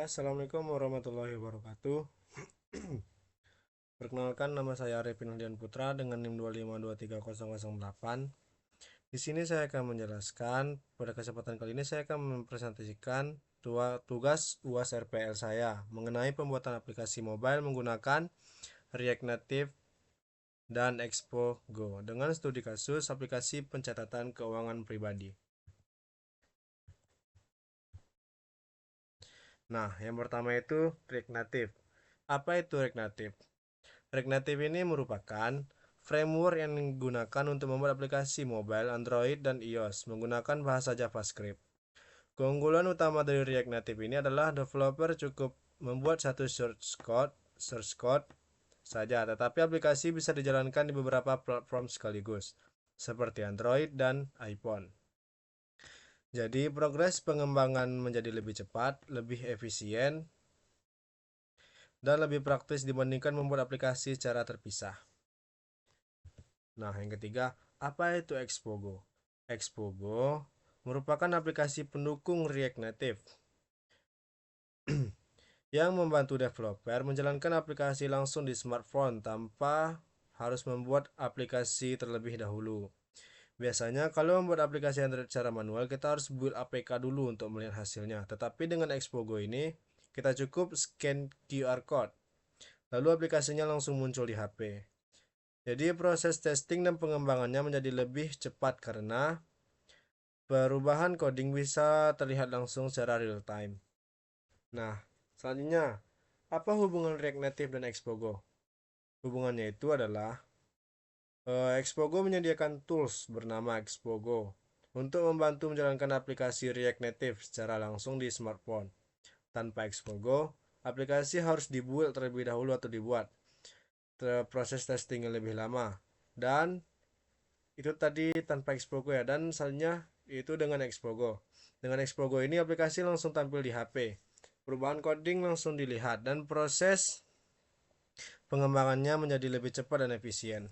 Assalamualaikum warahmatullahi wabarakatuh. Perkenalkan, nama saya Arifin Hadian Putra dengan NIM 2523008. Di sini saya akan menjelaskan, pada kesempatan kali ini saya akan mempresentasikan tugas UAS RPL saya mengenai pembuatan aplikasi mobile menggunakan React Native dan Expo Go dengan studi kasus aplikasi pencatatan keuangan pribadi. Nah, yang pertama itu React Native. Apa itu React Native? React Native ini merupakan framework yang digunakan untuk membuat aplikasi mobile, Android, dan iOS menggunakan bahasa JavaScript. Keunggulan utama dari React Native ini adalah developer cukup membuat satu source code saja, tetapi aplikasi bisa dijalankan di beberapa platform sekaligus, seperti Android dan iPhone. Jadi, progres pengembangan menjadi lebih cepat, lebih efisien, dan lebih praktis dibandingkan membuat aplikasi secara terpisah. Nah, yang ketiga, apa itu Expogo? Expogo merupakan aplikasi pendukung React Native yang membantu developer menjalankan aplikasi langsung di smartphone tanpa harus membuat aplikasi terlebih dahulu. Biasanya kalau membuat aplikasi Android secara manual, kita harus build APK dulu untuk melihat hasilnya. Tetapi dengan Expogo ini, kita cukup scan QR code, lalu aplikasinya langsung muncul di HP. Jadi proses testing dan pengembangannya menjadi lebih cepat karena perubahan coding bisa terlihat langsung secara real time. Nah, selanjutnya, apa hubungan React Native dan Expogo? Hubungannya itu adalah Expogo menyediakan tools bernama Expogo untuk membantu menjalankan aplikasi React Native secara langsung di smartphone. Tanpa Expogo, aplikasi harus dibuat terlebih dahulu atau dibuat. Proses testing yang lebih lama. Dan itu tadi tanpa Expogo ya. Dan selanjutnya itu dengan Expogo. Dengan Expogo ini aplikasi langsung tampil di HP. Perubahan coding langsung dilihat dan proses pengembangannya menjadi lebih cepat dan efisien.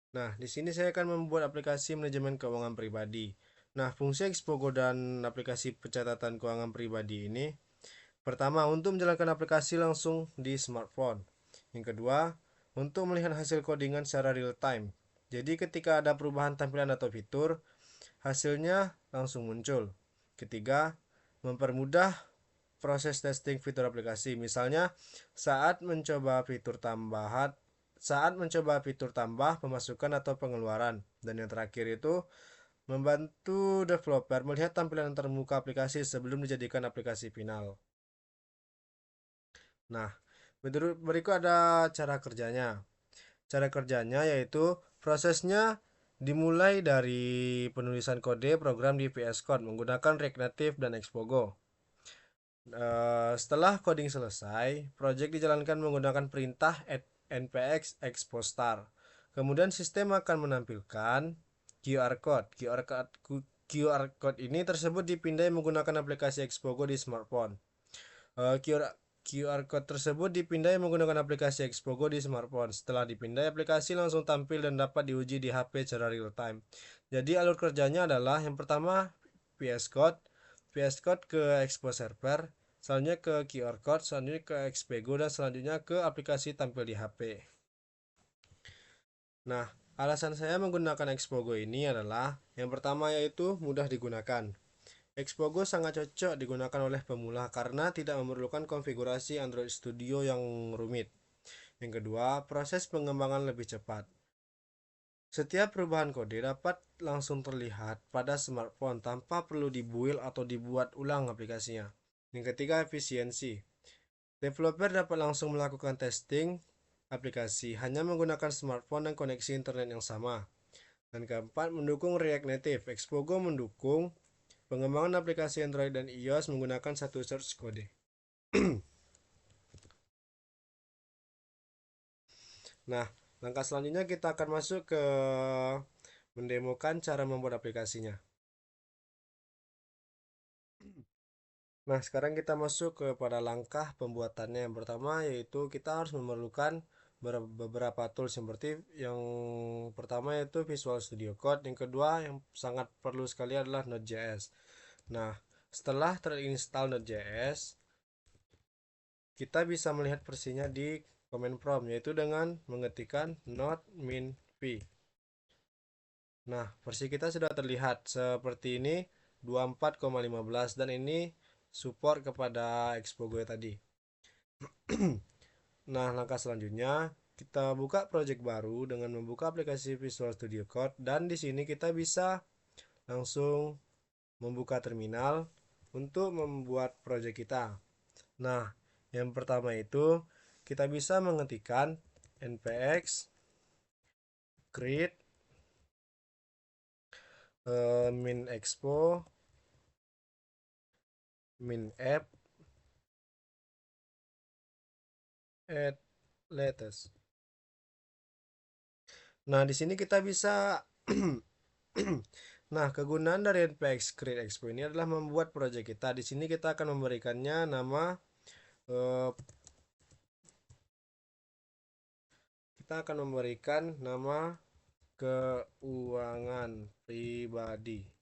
Nah, di sini saya akan membuat aplikasi manajemen keuangan pribadi. Nah, fungsi Expogo dan aplikasi pencatatan keuangan pribadi ini, pertama, untuk menjalankan aplikasi langsung di smartphone. Yang kedua, untuk melihat hasil codingan secara real time. Jadi ketika ada perubahan tampilan atau fitur, hasilnya langsung muncul. Ketiga, mempermudah proses testing fitur aplikasi. Misalnya, saat mencoba fitur tambah, pemasukan atau pengeluaran. Dan yang terakhir itu membantu developer melihat tampilan termuka aplikasi sebelum dijadikan aplikasi final. Nah, berikut ada cara kerjanya. Cara kerjanya yaitu prosesnya dimulai dari penulisan kode program di VS Code menggunakan React Native dan Expogo. Setelah coding selesai, project dijalankan menggunakan perintah npx expostar. Kemudian sistem akan menampilkan QR code. QR code ini tersebut dipindai menggunakan aplikasi Expogo di smartphone. QR code tersebut dipindai menggunakan aplikasi Expogo di smartphone. Setelah dipindai, aplikasi langsung tampil dan dapat diuji di HP secara real time. Jadi alur kerjanya adalah yang pertama VS Code ke Expo Server, selanjutnya ke QR Code, selanjutnya ke Expogo, dan selanjutnya ke aplikasi tampil di HP. Nah, alasan saya menggunakan Expogo ini adalah yang pertama yaitu mudah digunakan. Expogo sangat cocok digunakan oleh pemula karena tidak memerlukan konfigurasi Android Studio yang rumit. Yang kedua, proses pengembangan lebih cepat. Setiap perubahan kode dapat langsung terlihat pada smartphone tanpa perlu dibuild atau dibuat ulang aplikasinya. Yang ketiga, efisiensi. Developer dapat langsung melakukan testing aplikasi hanya menggunakan smartphone dan koneksi internet yang sama. Dan keempat, mendukung React Native. Expogo mendukung pengembangan aplikasi Android dan iOS menggunakan satu source code. Nah, langkah selanjutnya kita akan masuk ke mendemokan cara membuat aplikasinya. Nah, sekarang kita masuk kepada langkah pembuatannya. Yang pertama yaitu kita harus memerlukan beberapa tools seperti yang pertama yaitu Visual Studio Code, yang kedua yang sangat perlu sekali adalah Node.js. Nah, setelah terinstall Node.js, kita bisa melihat versinya di command prompt, yaitu dengan mengetikkan not min v. Nah, versi kita sudah terlihat seperti ini 24,15 dan ini support kepada Expo gue tadi. Nah, langkah selanjutnya kita buka project baru dengan membuka aplikasi Visual Studio Code dan di sini kita bisa langsung membuka terminal untuk membuat project kita. Nah, yang pertama itu kita bisa mengetikkan npx create min expo min app add latest. Nah, di sini kita bisa Nah, kegunaan dari npx create expo ini adalah membuat project kita. Di sini kita akan memberikannya nama eh, kita akan memberikan nama keuangan pribadi.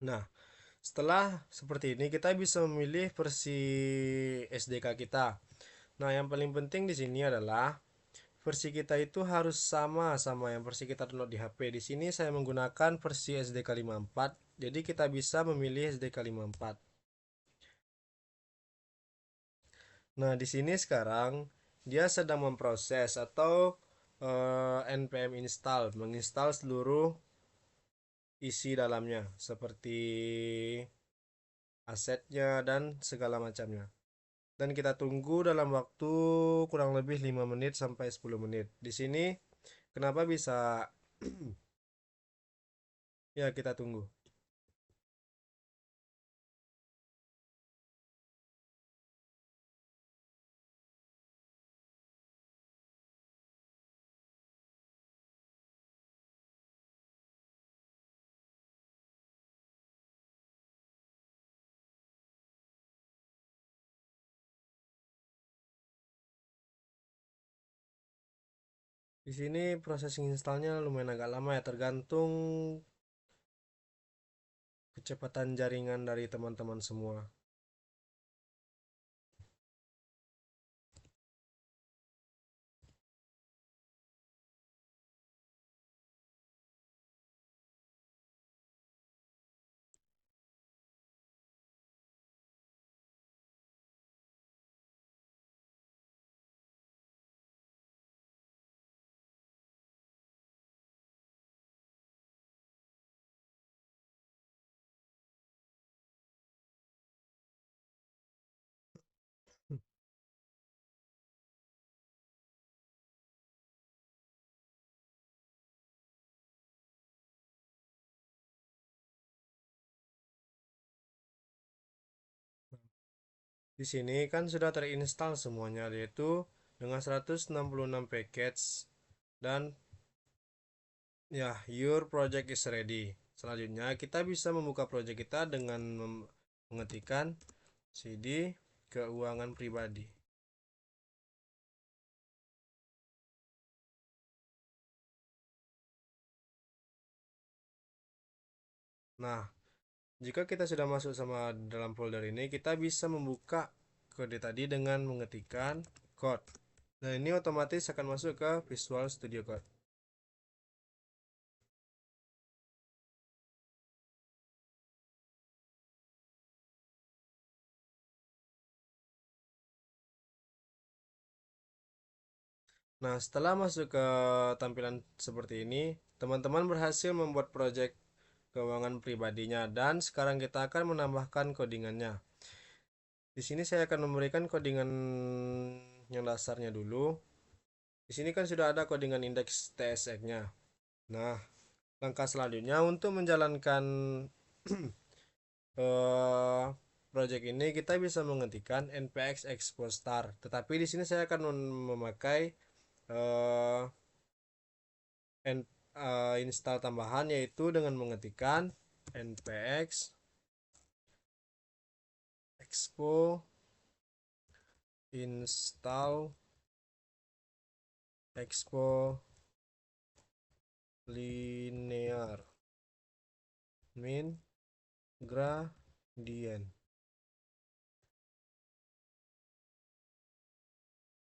Nah, setelah seperti ini kita bisa memilih versi SDK kita. Nah, yang paling penting di sini adalah versi kita itu harus sama yang versi kita download di HP. Di sini saya menggunakan versi SDK 54. Jadi kita bisa memilih SDK 54. Nah, di sini sekarang dia sedang memproses atau npm install, menginstal seluruh isi dalamnya seperti asetnya dan segala macamnya. Dan kita tunggu dalam waktu kurang lebih 5 menit sampai 10 menit. Di sini kenapa bisa ya kita tunggu. Di sini processing installnya lumayan agak lama ya, tergantung kecepatan jaringan dari teman-teman semua. Di sini kan sudah terinstall semuanya, yaitu dengan 166 package dan ya your project is ready. Selanjutnya kita bisa membuka project kita dengan mengetikkan cd keuangan pribadi. Nah, jika kita sudah masuk sama dalam folder ini, kita bisa membuka kode tadi dengan mengetikkan code. Nah, ini otomatis akan masuk ke Visual Studio Code. Nah, setelah masuk ke tampilan seperti ini, teman-teman berhasil membuat project keuangan pribadinya dan sekarang kita akan menambahkan codingannya. Di sini saya akan memberikan codingan yang dasarnya dulu. Di sini kan sudah ada codingan indeks TSX-nya. Nah, langkah selanjutnya untuk menjalankan eh, project ini kita bisa mengetikkan npx export star. Tetapi di sini saya akan memakai eh, install tambahan, yaitu dengan mengetikkan npx expo install expo linear min gradient.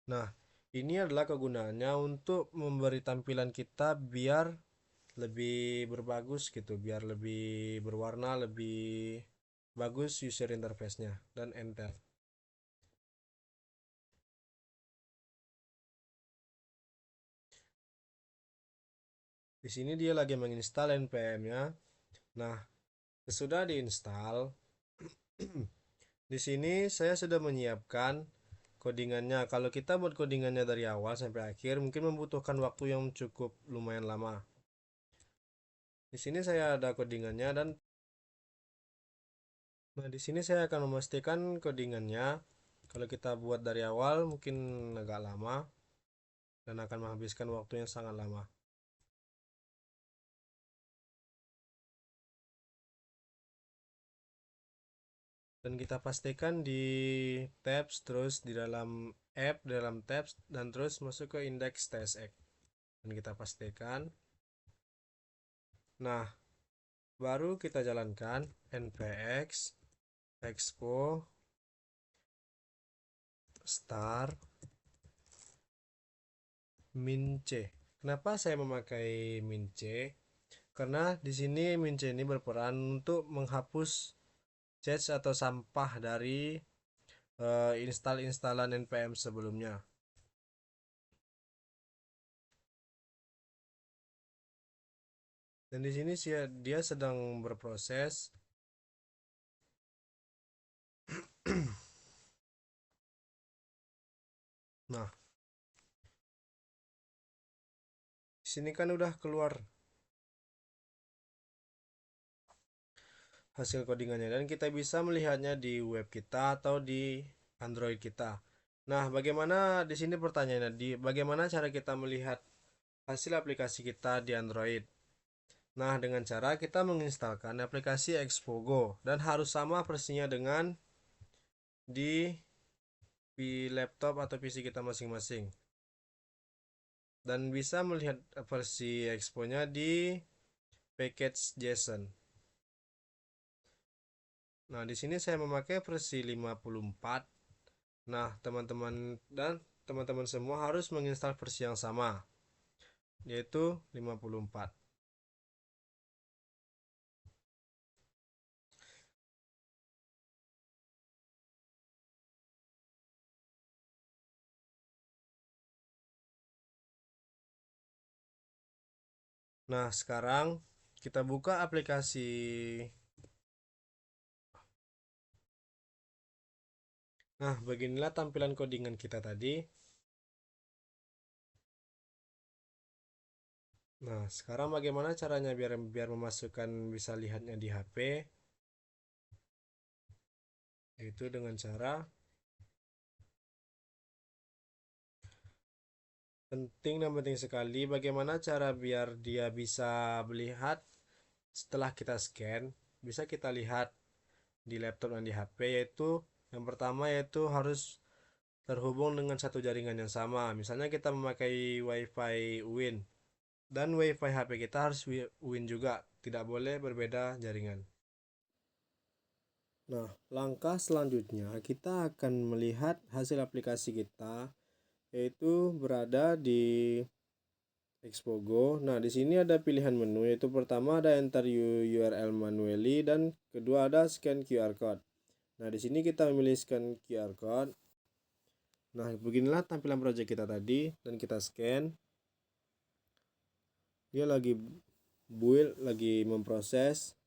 Nah, ini adalah kegunaannya untuk memberi tampilan kita biar lebih berbagus gitu, biar lebih berwarna, lebih bagus user interface-nya, dan enter. Di sini dia lagi menginstal npm-nya. Nah, sesudah diinstal, di sini saya sudah menyiapkan codingannya. Kalau kita buat codingannya dari awal sampai akhir, mungkin membutuhkan waktu yang cukup lumayan lama. Di sini saya ada codingannya, dan nah di sini saya akan memastikan codingannya. Kalau kita buat dari awal mungkin agak lama dan akan menghabiskan waktu yang sangat lama. Dan kita pastikan di tabs, terus di dalam app, di dalam tabs, dan terus masuk ke index tsx. Dan kita pastikan. Nah, baru kita jalankan npx expo star min c. Kenapa saya memakai min c? Karena di sini min c ini berperan untuk menghapus cache atau sampah dari install-instalan npm sebelumnya. Dan di sini dia sedang berproses. Nah, di sini kan udah keluar hasil codingannya, dan kita bisa melihatnya di web kita atau di Android kita. Nah, bagaimana di sini pertanyaannya, bagaimana cara kita melihat hasil aplikasi kita di Android? Nah, dengan cara kita menginstalkan aplikasi Expogo, dan harus sama versinya dengan di laptop atau PC kita masing-masing. Dan bisa melihat versi Expo-nya di package JSON. Nah, di sini saya memakai versi 54. Nah, teman-teman semua harus menginstal versi yang sama, yaitu 54. Nah, sekarang kita buka aplikasi. Nah, beginilah tampilan codingan kita tadi. Nah, sekarang bagaimana caranya biar memasukkan, bisa lihatnya di HP? Yaitu dengan cara penting sekali, bagaimana cara biar dia bisa melihat setelah kita scan, bisa kita lihat di laptop dan di HP. Yaitu yang pertama, yaitu harus terhubung dengan satu jaringan yang sama. Misalnya kita memakai WiFi UWIN, dan WiFi HP kita harus UWIN juga, tidak boleh berbeda jaringan. Nah, langkah selanjutnya kita akan melihat hasil aplikasi kita, yaitu berada di Expogo. Nah, di sini ada pilihan menu, yaitu pertama ada enter URL manually, dan kedua ada scan QR code. Nah, di sini kita memilih scan QR code. Nah, beginilah tampilan project kita tadi, dan kita scan. Dia lagi build, lagi memproses.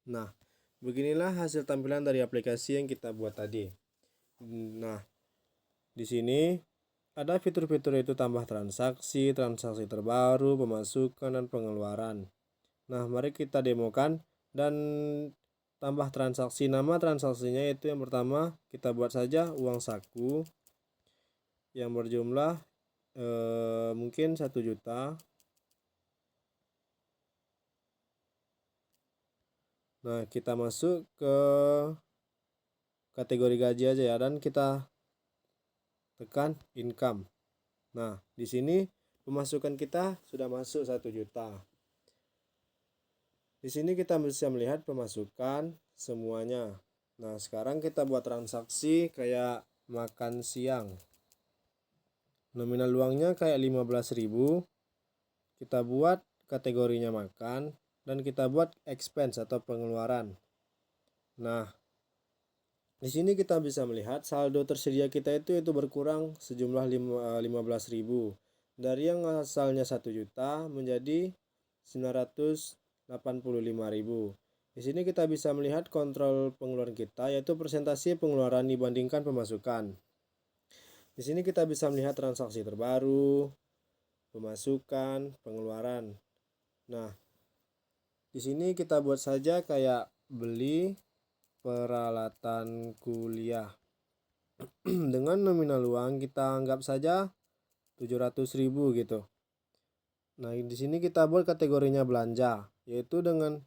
Nah, beginilah hasil tampilan dari aplikasi yang kita buat tadi. Nah, di sini ada fitur-fitur itu tambah transaksi, transaksi terbaru, pemasukan, dan pengeluaran. Nah, mari kita demokan dan tambah transaksi. Nama transaksinya itu yang pertama kita buat saja uang saku yang berjumlah mungkin 1 juta. Nah, kita masuk ke kategori gaji aja ya, dan kita tekan income. Nah, di sini pemasukan kita sudah masuk 1 juta. Di sini kita bisa melihat pemasukan semuanya. Nah, sekarang kita buat transaksi kayak makan siang. Nominal uangnya kayak 15.000. Kita buat kategorinya makan dan kita buat expense atau pengeluaran. Nah, di sini kita bisa melihat saldo tersedia kita itu berkurang sejumlah 15.000. Dari yang asalnya 1 juta menjadi 985.000. Di sini kita bisa melihat kontrol pengeluaran kita, yaitu persentase pengeluaran dibandingkan pemasukan. Di sini kita bisa melihat transaksi terbaru, pemasukan, pengeluaran. Nah, di sini kita buat saja kayak beli peralatan kuliah. Dengan nominal uang kita anggap saja 700.000 gitu. Nah, di sini kita buat kategorinya belanja, yaitu dengan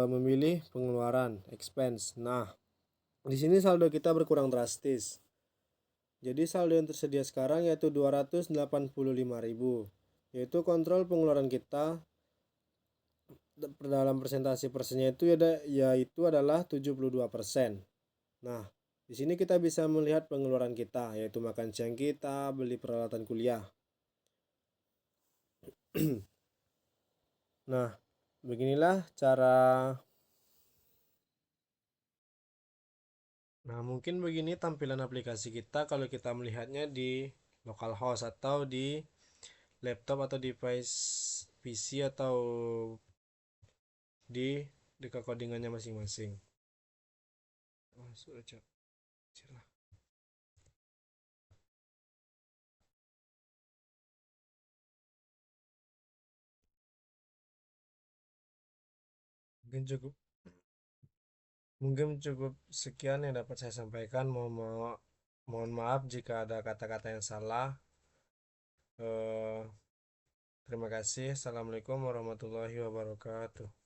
memilih pengeluaran expense. Nah, di sini saldo kita berkurang drastis. Jadi saldo yang tersedia sekarang yaitu 285.000, yaitu kontrol pengeluaran kita dalam persentase persennya itu yaitu adalah 72%. Nah, di sini kita bisa melihat pengeluaran kita, yaitu makan siang kita, beli peralatan kuliah. Nah, beginilah cara. Nah, mungkin begini tampilan aplikasi kita kalau kita melihatnya di localhost atau di laptop atau device PC atau di codingannya masing-masing. Masuk aja. Mungkin cukup sekian yang dapat saya sampaikan. Mohon maaf jika ada kata-kata yang salah. Terima kasih. Assalamualaikum warahmatullahi wabarakatuh.